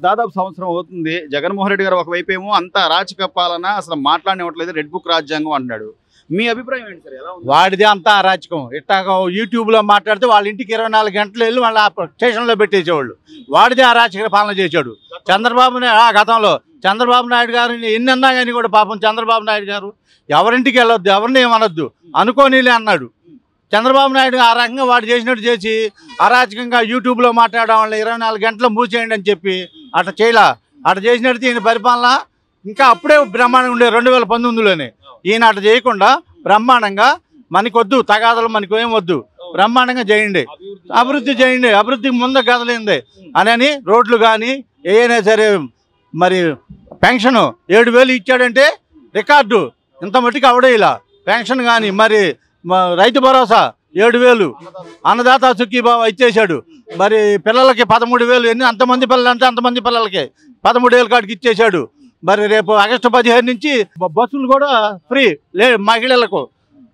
దాదాపు సంవత్సరం అవుతుంది. జగన్మోహన్ రెడ్డి గారు ఒకవైపు ఏమో అంత అరాచక పాలన, అసలు మాట్లాడనివ్వట్లేదు, రెడ్ బుక్ రాజ్యాంగం అంటున్నాడు. మీ అభిప్రాయం ఏంటి సార్? ఎలా ఉంది? వాడిదే అంతా అరాచకం. ఇట్లా యూట్యూబ్లో మాట్లాడితే వాళ్ళ ఇంటికి 24 గంటలు వెళ్ళి వాళ్ళ స్టేషన్లో పెట్టేసేవాళ్ళు. వాడిదే అరాచక పాలన చేశాడు చంద్రబాబు గతంలో. చంద్రబాబు నాయుడు గారిని ఎన్ని అన్నా కానీ కూడా పాపం చంద్రబాబు నాయుడు గారు ఎవరింటికి వెళ్ళొద్దు, ఎవరిని ఏమనొద్దు అనుకోనిలే అన్నాడు. చంద్రబాబు నాయుడు ఆ రకంగా వాడు చేసినట్టు చేసి అరాచకంగా యూట్యూబ్లో మాట్లాడడం వల్ల 24 గంటలు మూసేయండి అని చెప్పి అట్లా చేయలా. అట్లా చేసినట్టు ఈయన పరిపాలన ఇంకా అప్పుడే బ్రహ్మాండంగా ఉండే 2019లోనే. ఈయన అట్లా చేయకుండా బ్రహ్మాండంగా మనకొద్దు తగాదలు, మనకు ఏం వద్దు, బ్రహ్మాండంగా చేయండి, అభివృద్ధి చేయండి, అభివృద్ధికి ముందు కదలింది అని రోడ్లు కానీ ఏదైనా సరే. మరి పెన్షన్ 7,000 ఇచ్చాడంటే రికార్డు. ఇంత మట్టికి అవడే ఇలా పెన్షన్ కానీ, మరి రైతు భరోసా 7,000, అన్నదాత సుఖీభావ ఇచ్చేశాడు. మరి పిల్లలకి 13,000, ఎన్ని అంతమంది పిల్లలు అంటే అంతమంది పిల్లలకి 13,000 కాడికి ఇచ్చేశాడు. మరి రేపు ఆగస్టు 15 నుంచి బస్సులు కూడా ఫ్రీ మహిళలకు.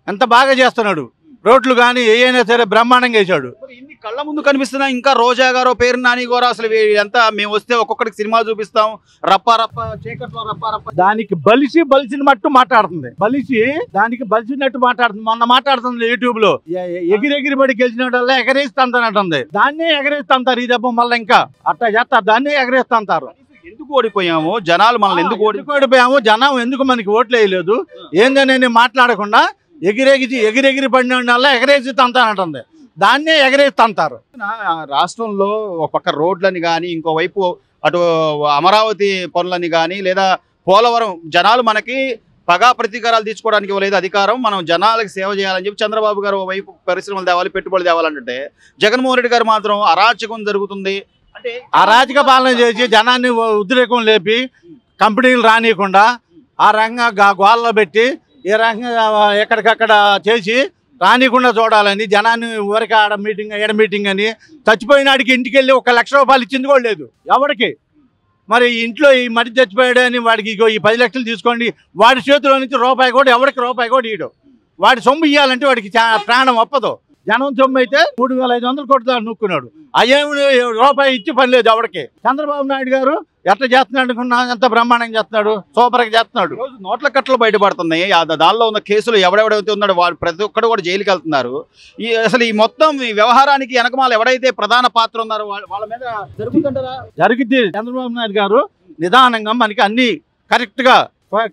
ఎంత బాగా చేస్తున్నాడు. రోడ్లు కానీ ఏమైనా సరే బ్రహ్మాండంగా వేసాడు. ఇన్ని కళ్ళ ముందు కనిపిస్తున్నా ఇంకా రోజా గారో పేరు నాని గారో అసలు ఎంత మేము వస్తే ఒక్కొక్కడికి సినిమా చూపిస్తాం, రప్ప రప్ప చీకట్లో రప్ప రప్ప దానికి బలిసిన మట్టు మాట్లాడుతుంది. దానికి బలిసినట్టు మాట్లాడుతుంది. మొన్న మాట్లాడుతుంది యూట్యూబ్ లో, ఎగిరెగిరి పడి గెలిచినట్టు ఎగరేస్తాంటానంటుంది. దాన్నే ఎగరేస్తాంటారు ఈ దెబ్బ. మళ్ళీ ఇంకా అట్లా చేస్తారు, దాన్నే ఎగరేస్తాంటారు. ఎందుకు ఓడిపోయాము జనాలు, మనల్ని ఎందుకు ఓడిపోయాము, జనం ఎందుకు మనకి ఓట్లు వేయలేదు ఏందని మాట్లాడకుండా ఎగిరెగిరి పడిన వల్ల ఎగరేసి తంతానంటుంది. దాన్నే ఎగరేసి తంతారు. రాష్ట్రంలో ఒక పక్క రోడ్లని కానీ, ఇంకోవైపు అటు అమరావతి పనులని కానీ, లేదా పోలవరం, జనాలు మనకి పగా ప్రతీకారాలు తీర్చుకోవడానికి ఇవ్వలేదు అధికారం, మనం జనాలకు సేవ చేయాలని చెప్పి చంద్రబాబు గారు వైపు పరిశ్రమలు తేవాలి, పెట్టుబడులు తేవాలంటే, జగన్మోహన్ రెడ్డి గారు మాత్రం అరాచకం జరుగుతుంది అంటే అరాచక పాలన చేసి జనాన్ని ఉద్రేకం లేపి కంపెనీలు రానియకుండా ఆ రంగంగా గోళ్ళలో పెట్టి ఈ రకంగా ఎక్కడికక్కడ చేసి రానియకుండా చూడాలని జనాన్ని ఊరికి ఆడ మీటింగ్ అని చచ్చిపోయినాడికి ఇంటికి వెళ్ళి 1 లక్ష రూపాయలు ఇచ్చింది కూడా లేదు ఎవరికి. మరి ఇంట్లో ఈ మధ్య చచ్చిపోయాడు అని వాడికి ఈ 10 లక్షలు తీసుకోండి, వాడి చేతిలో నుంచి రూపాయి కూడా ఇవ్వడు. వాడి సొమ్ము ఇవ్వాలంటే వాడికి ప్రాణం ఒప్పదు. జనం సొమ్ము అయితే 3,500 కోట్లు నూక్కున్నాడు. అయ్యేమి రూపాయి ఇచ్చి పని లేదు ఎవరికి. చంద్రబాబు నాయుడు గారు ఎట్లా చేస్తున్నాడు అనుకున్నా, ఎంత బ్రహ్మాండంగా చేస్తున్నాడు, సూపర్గా చేస్తున్నాడు. నోట్ల కట్టలు బయటపడుతున్నాయి. దానిలో ఉన్న కేసులు ఎవడెవడైతే ఉన్నాడో వాళ్ళు ప్రతి ఒక్కరు కూడా జైలుకి వెళ్తున్నారు. అసలు ఈ మొత్తం ఈ వ్యవహారానికి వెనకమాల ఎవడైతే ప్రధాన పాత్ర ఉన్నారో వాళ్ళ మీద జరుగుతుంటారా? జరిగింది. చంద్రబాబు నాయుడు గారు నిదానంగా మనకి అన్ని కరెక్ట్గా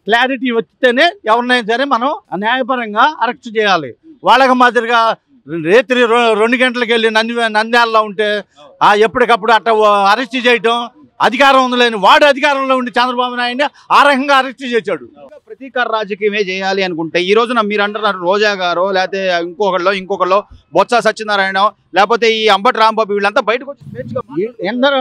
క్లారిటీ వచ్చితేనే ఎవరినైనా సరే మనం న్యాయపరంగా అరెస్ట్ చేయాలి. వాళ్ళకి మాదిరిగా రాత్రి 2 గంటలకు వెళ్ళి నంద్యాలలో ఉంటే ఎప్పటికప్పుడు అట్ట అరెస్ట్ చేయటం అధికారం ఉందిలేని వాడు అధికారంలో ఉండి చంద్రబాబు నాయుడిని ఆ రకంగా అరెస్ట్ చేశాడు. ప్రతీకార రాజకీయమే చేయాలి అనుకుంటే ఈ రోజున మీరు అంటున్నారు రోజా గారో, లేకపోతే ఇంకొకళ్ళు బొత్స సత్యనారాయణ, లేకపోతే ఈ అంబటి రాంబాబు, వీళ్ళంతా బయటకు వచ్చి ఎందరో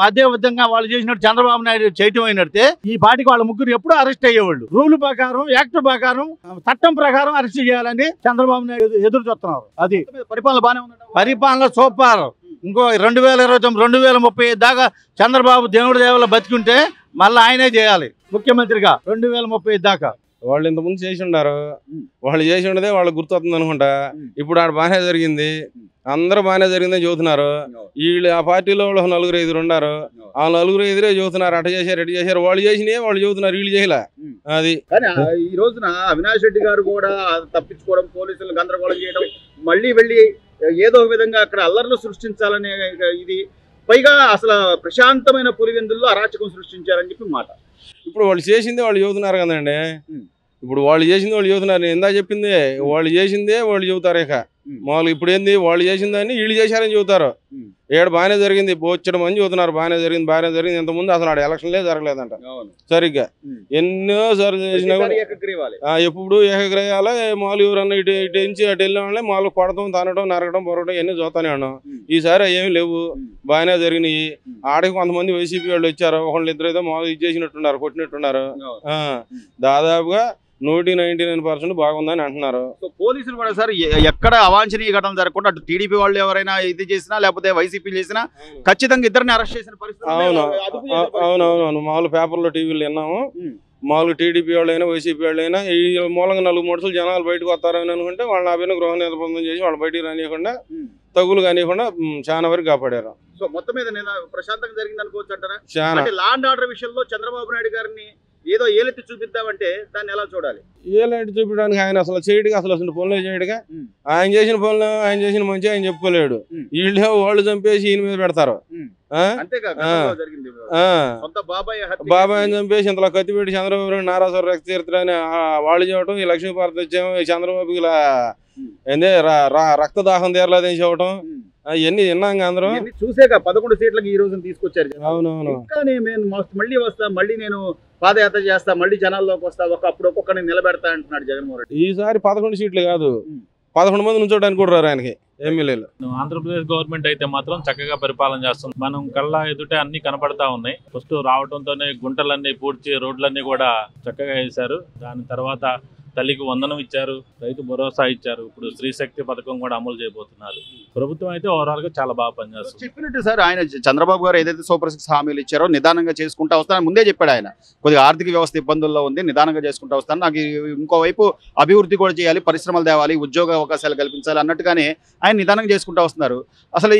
అదే విధంగా వాళ్ళు చేసినట్టు చంద్రబాబు నాయుడు చేయటం అయినట్టే ఈ పార్టీకి వాళ్ళ ముగ్గురు ఎప్పుడూ అరెస్ట్ అయ్యేవాళ్ళు. రూల్ ప్రకారం, యాక్ట్ ప్రకారం, చట్టం ప్రకారం అరెస్ట్ చేయాలని చంద్రబాబు నాయుడు ఎదురు చూస్తున్నారు. అది పరిపాలన బాగానే ఉంది. పరిపాలన సూపర్. ఇంకో 2029, 2030 దాకా చంద్రబాబు దేవుడి దేవుల బతికుంటే మళ్ళీ ఆయనే చేయాలి ముఖ్యమంత్రిగా 2030 దాకా. వాళ్ళు ఇంతకుముందు చేసి ఉన్నారు, వాళ్ళు చేసి ఉండదే వాళ్ళకి గుర్తొస్తుంది అనుకుంటా. ఇప్పుడు ఆడ బాగానే జరిగింది, అందరూ బాగానే జరిగిందని చెబుతున్నారు. వీళ్ళు ఆ పార్టీలో వాళ్ళు 4-5 ఉన్నారు, ఆ 4-5 చెబుతున్నారు అట్ట చేశారు ఎట్ట చేశారు. వాళ్ళు చేసినవి వాళ్ళు చెబుతున్నారు, వీళ్ళు చేయలే. అది కానీ ఈ రోజున అవినాష్ రెడ్డి గారు కూడా తప్పించుకోవడం, పోలీసులు గందరగోళం చేయడం, మళ్ళీ వెళ్ళి ఏదో ఒక విధంగా అక్కడ అల్లర్లు సృష్టించాలనే ఇది, పైగా అసలు ప్రశాంతమైన పులివెందుల్లో అరాచకం సృష్టించారని చెప్పి మాట. ఇప్పుడు వాళ్ళు చేసిందే వాళ్ళు చెబుతున్నారు కదండి. ఇప్పుడు వాళ్ళు చేసింది వాళ్ళు చెబుతున్నారు. నేను ఇందా చెప్పింది వాళ్ళు చేసిందే వాళ్ళు చెబుతారు. ఇక మామూలుగా ఇప్పుడు ఏంది, వాళ్ళు చేసిందని వీళ్ళు చేశారని చెబుతారు. ఏడు బాగానే జరిగింది, పోచ్చడం అని చెబుతున్నారు. బాగానే జరిగింది. ఇంతకుముందు అసలు ఆడ ఎలక్షన్లే జరగలేదంట సరిగ్గా. ఎన్నో సార్లు చేసినా కూడా ఎప్పుడు ఏకగ్రహాలే. మామూలు ఎవరన్నా ఇటు నుంచి అటు వెళ్ళిన వాళ్ళే మామూలు కొడతాం, తనడం, నరకడం, పొరగడం ఇవన్నీ చూస్తానే ఉన్నాం. ఈసారి ఏమి లేవు, బాగానే జరిగినాయి. ఆడకి కొంతమంది వైసీపీ వాళ్ళు వచ్చారు, 1-2 అయితే మామూలు ఇది చేసినట్టున్నారు, కొట్టినట్టున్నారు. దాదాపుగా 99% బాగుందని అంటున్నారు. పోలీసులు కూడా సార్ ఎక్కడ అవాంఛనీయ ఘటనలు జరగకుండా అటు టీడీపీ వాళ్ళు ఎవరైనా ఇది చేసినా లేకపోతే వైసీపీ చేసినా ఖచ్చితంగా ఇద్దరిని అరెస్ట్ చేసిన పరిస్థితి. అవునవును, మామూలు పేపర్లో టీవీలో విన్నాము. మామూలుగా టీడీపీ వాళ్ళైనా వైసీపీ వాళ్ళైనా ఈ మూలంగా 4 మనుషులు జనాలు బయటకు వస్తారని అనుకుంటే వాళ్ళని ఆ పైన గృహ నిర్బంధం చేసి వాళ్ళు బయటికి రానియకుండా తగులు కానియకుండా చాలా వరకు కాపాడారు. సో మొత్తం మీద ప్రశాంతంగా జరిగింది అనుకోవచ్చు అంటారా? చాలా లా అండ్ ఆర్డర్ విషయంలో చంద్రబాబు నాయుడు గారిని ఏదో ఏలెత్తి చూపిద్దామంటే దాన్ని ఎలా చూడాలి? ఏలాంటి చూపించడానికి ఆయన అసలు చేయడుగా, అసలు పనులే చేయడుగా. ఆయన చేసిన పనులు ఆయన చేసిన మంచి ఆయన చెప్పుకోలేడు. వీళ్ళు వాళ్ళు చంపేసి ఈయన మీద పెడతారు. బాబాయ్ అని చంపేసి ఇంతలో కత్తిపెట్టి చంద్రబాబు నారాసుర రక్త చరిత్ర అని వాళ్ళు చెప్పడం, ఈ లక్ష్మీపార్వతి వచ్చేమో చంద్రబాబుకి ఇలా ఏంది రక్తదాహం తీరలేదని చెప్పడం, ఇవన్నీ విన్నాం అందరం చూసాక 11 సీట్లకి ఈ రోజు తీసుకొచ్చారు. అవునవును. మళ్ళీ వస్తా, మళ్ళీ నేను పాదయాత్ర చేస్తా, మళ్ళీ జనాల్లోకి వస్తా, అప్పుడు ఒక్కొక్కరిని నిలబెడతా అంటున్నాడు జగన్మోహన్ రెడ్డి. ఈసారి 11 సీట్లు కాదు 11 మంది నుంచోడానికి కూడా రారు ఆయనకి ఎమ్మెల్యేలు. ఆంధ్రప్రదేశ్ గవర్నమెంట్ అయితే మాత్రం చక్కగా పరిపాలన చేస్తుంది. మనం కళ్ళ ఎదుటే అన్ని కనపడతా ఉన్నాయి. ఫస్ట్ రావడంతోనే గుంటలన్నీ పూడ్చి రోడ్లన్నీ కూడా చక్కగా వేశారు. దాని తర్వాత తల్లికి వందనం ఇచ్చారు, రైతు భరోసా ఇచ్చారు, ఇప్పుడు స్త్రీశక్తి పథకం కూడా అమలు చేయబోతున్నారు. ప్రభుత్వం అయితే ఓవరాల్ గా చాలా బాగా పనిచేస్తుంది. చెప్పినట్టు సార్, ఆయన చంద్రబాబు గారు ఏదైతే సూపర్ 6 హామీలు ఇచ్చారో నిదానంగా చేసుకుంటా వస్తానని ముందే చెప్పాడు. ఆయన కొద్దిగా ఆర్థిక వ్యవస్థ ఇబ్బందుల్లో ఉంది, నిదానంగా చేసుకుంటా వస్తాను, నాకు ఇంకోవైపు అభివృద్ధి కూడా చేయాలి, పరిశ్రమలు తేవాలి, ఉద్యోగ అవకాశాలు కల్పించాలి అన్నట్టుగానే ఆయన నిదానంగా చేసుకుంటా వస్తున్నారు. అసలు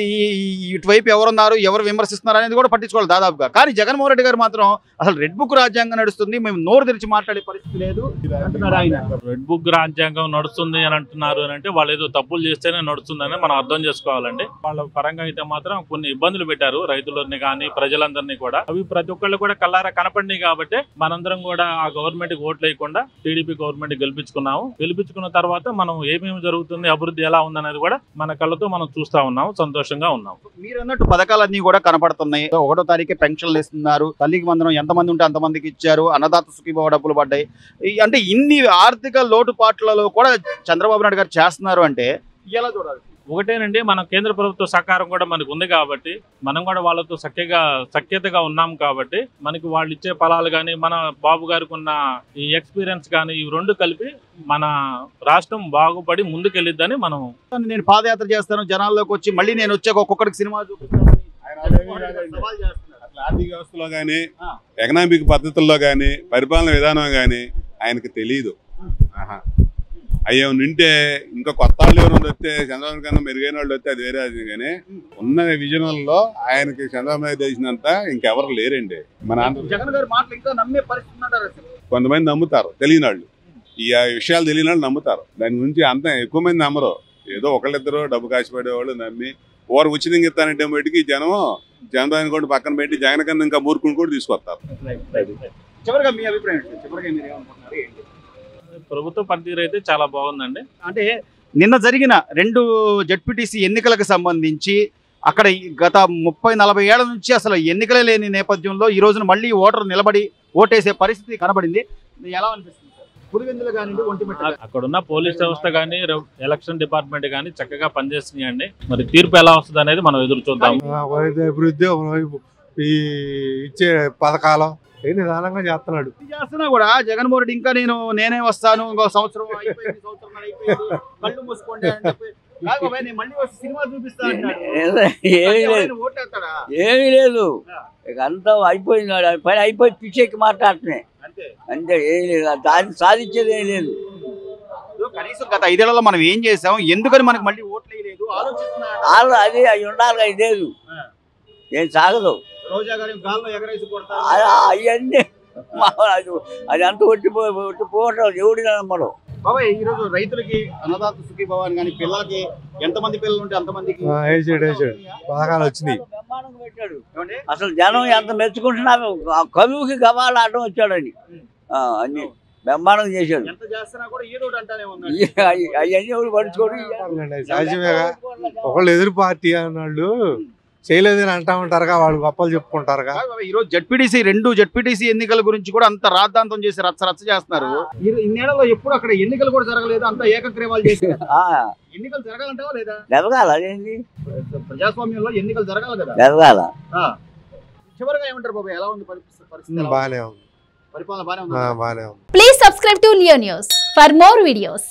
ఇటువైపు ఎవరున్నారు, ఎవరు విమర్శిస్తున్నారు అనేది కూడా పట్టించుకోవాలి దాదాపుగా. కానీ జగన్మోహన్ రెడ్డి గారు మాత్రం అసలు రెడ్ బుక్ రాజ్యాంగం నడుస్తుంది, మేము నోరు తెరిచి మాట్లాడే పరిస్థితి లేదు అంటున్నారు ఆయన. రెడ్ బుక్ రాజ్యాంగం నడుస్తుంది అని అంటున్నారు అని అంటే వాళ్ళు ఏదో తప్పులు చేస్తేనే నడుస్తుందని మనం అర్థం చేసుకోవాలండి. వాళ్ళ పరంగా అయితే మాత్రం కొన్ని ఇబ్బందులు పెట్టారు రైతులని కానీ ప్రజలందరినీ కూడా. అవి ప్రతి ఒక్కళ్ళు కూడా కల్లారా కనపడినాయి కాబట్టి మనందరం కూడా ఆ గవర్నమెంట్ కి ఓట్లు వేయకుండా టీడీపీ గవర్నమెంట్ గెలిపించుకున్నాము. గెలిపించుకున్న తర్వాత మనం ఏమేమి జరుగుతుంది, అభివృద్ధి ఎలా ఉందనేది కూడా మన కళ్ళతో మనం చూస్తా ఉన్నాము, సంతోషంగా ఉన్నాం. మీరు అన్నట్టు పథకాలన్నీ కూడా కనపడుతున్నాయి. 1వ తారీఖు పెన్షన్లు ఇస్తున్నారు, తల్లికి వందనం ఎంతమంది ఉంటే అంతమందికి ఇచ్చారు, అన్నదాత సుఖీభావ డబ్బులు పడ్డాయి. అంటే ఇన్ని ఆర్థిక లోటుపాట్లలో కూడా చంద్రబాబు నాయుడు గారు చేస్తున్నారు అంటే ఎలా చూడాలి? ఒకటేనండి, మన కేంద్ర ప్రభుత్వ సహకారం కూడా మనకు ఉంది కాబట్టి మనం కూడా వాళ్ళతో సఖ్యతగా ఉన్నాం కాబట్టి మనకి వాళ్ళు ఇచ్చే ఫలాలు కానీ మన బాబు గారికి ఉన్న ఈ ఎక్స్పీరియన్స్ కానీ ఇవి రెండు కలిపి మన రాష్ట్రం బాగుపడి ముందుకెళ్ళిద్దని మనం. నేను పాదయాత్ర చేస్తాను, జనాల్లోకి వచ్చి మళ్ళీ నేను వచ్చాక ఒక్కొక్కరికి సినిమా చూపిస్తాను. ఆర్థిక వ్యవస్థలో కానీ ఎకనామిక్ పద్ధతుల్లో కానీ పరిపాలన విధానం కానీ ఆయనకు తెలియదు. అయ్యో నింటే ఇంకా కొత్త వాళ్ళు ఎవరు వస్తే చంద్రబాబు కన్నా మెరుగైన వాళ్ళు వస్తే అది వేరే అది. కానీ ఉన్న విజనంలో ఆయనకి చంద్రబాబు నాయుడు తెలిసినంత ఇంకెవరు లేరండి మన కొంతమంది నమ్ముతారు, తెలియని వాళ్ళు ఈ విషయాలు తెలియని వాళ్ళు నమ్ముతారు. దాని గురించి అంత ఎక్కువ మంది నమ్మరు. ఏదో ఒకళ్ళిద్దరు డబ్బు కాసిపడేవాళ్ళు నమ్మి ఓరు ఉచితంగా ఇస్తానంటే బయటికి జనం చంద్రబాబు కూడా పక్కన పెట్టి జగన్ కన్నా ఇంకా మూర్ఖుని కూడా తీసుకొస్తారు. చివరిగా మీ అభిప్రాయం చివరిగా మీరు ఏమనుకుంటున్నారు? ప్రభుత్వ పనితీరు అయితే చాలా బాగుందండి. అంటే నిన్న జరిగిన 2 జెడ్పీటీసీ ఎన్నికలకు సంబంధించి అక్కడ గత 30-40 ఏళ్ల నుంచి అసలు ఎన్నికలే లేని నేపథ్యంలో ఈ రోజున మళ్ళీ ఓటరు నిలబడి ఓటేసే పరిస్థితి కనబడింది. ఎలా అనిపిస్తుంది సార్? పులివెందులు కానివ్వండి, ఒంటిమిట్ట, అక్కడున్న పోలీస్ వ్యవస్థ కానీ ఎలక్షన్ డిపార్ట్మెంట్ కానీ చక్కగా పనిచేస్తున్నాయండి. మరి తీర్పు ఎలా వస్తుంది అనేది మనం ఎదురు చూద్దాం. అభివృద్ధి ఈ ఇచ్చే పథకాలు నిదానంగా చేస్తున్నా కూడా జగన్మోహన్ రెడ్డి ఇంకా నేనే వస్తాను, ఇంకో సంవత్సరం కళ్ళు మూసుకోండి అని చెప్పి ఏమీ లేదు, ఇక అంతా అయిపోయింది. పని అయిపోయి పిచ్చెక్కి మాట్లాడుతున్నాయి అంతే, ఏమి లేదు, దాన్ని సాధించేది ఏం లేదు. కనీసం గత 5 ఏళ్లలో మనం ఏం చేసాం, ఎందుకని మనకు మళ్ళీ ఓట్లు వేయలేదు వాళ్ళు అది అవి ఉండాలి, అది లేదు, ఏం సాగదు. అవన్నీ అది అంత ఒట్టిపోవటం ఎవడి నమ్మడం. బాబాయ్, ఈ రోజు రైతులకి అన్నదాత సుఖీభావ అని కానీ పిల్లలకి ఎంతమంది పిల్లలు ఉంటే అంతమందికి పథకాలు వచ్చినాయి. పెట్టాడు అసలు జనం ఎంత మెచ్చుకుంటున్నారు. కలువుకి గవాలు ఆడటం వచ్చాడని అన్ని బ్రహ్మాండం చేశాడు. అవన్నీ ఎవరు పడుచుకోడు. ఒకళ్ళు ఎదురు పార్టీ అన్నాళ్ళు చేయలేదని అంటా ఉంటారుగా, వాళ్ళు గొప్పలు చెప్పుకుంటారుగా. ఈ రోజు జెడ్పీటీసీ 2 జెడ్పీటీసీ ఎన్నికల గురించి కూడా అంత రాద్ధాంతం చేసి రచ్చ చేస్తున్నారు. ఇన్నేళ్లలో ఎప్పుడు అక్కడ ఎన్నికలు కూడా జరగలేదు, అంత ఏకగ్రీవాలు చేసి. ఎన్నికలు జరగాలంటావా లేదా? జరగాలి, అదేంటి ప్రజాస్వామ్యంలో ఎన్నికలు జరగాలి కదా, జరగాల. చివరిగా ఏమంటారు బాబు, ఎలా ఉంది పరిస్థితి? బానే ఉంది, పరిపాలన బానే ఉంది. బానే ఉంది. Please subscribe to Leo News for more videos.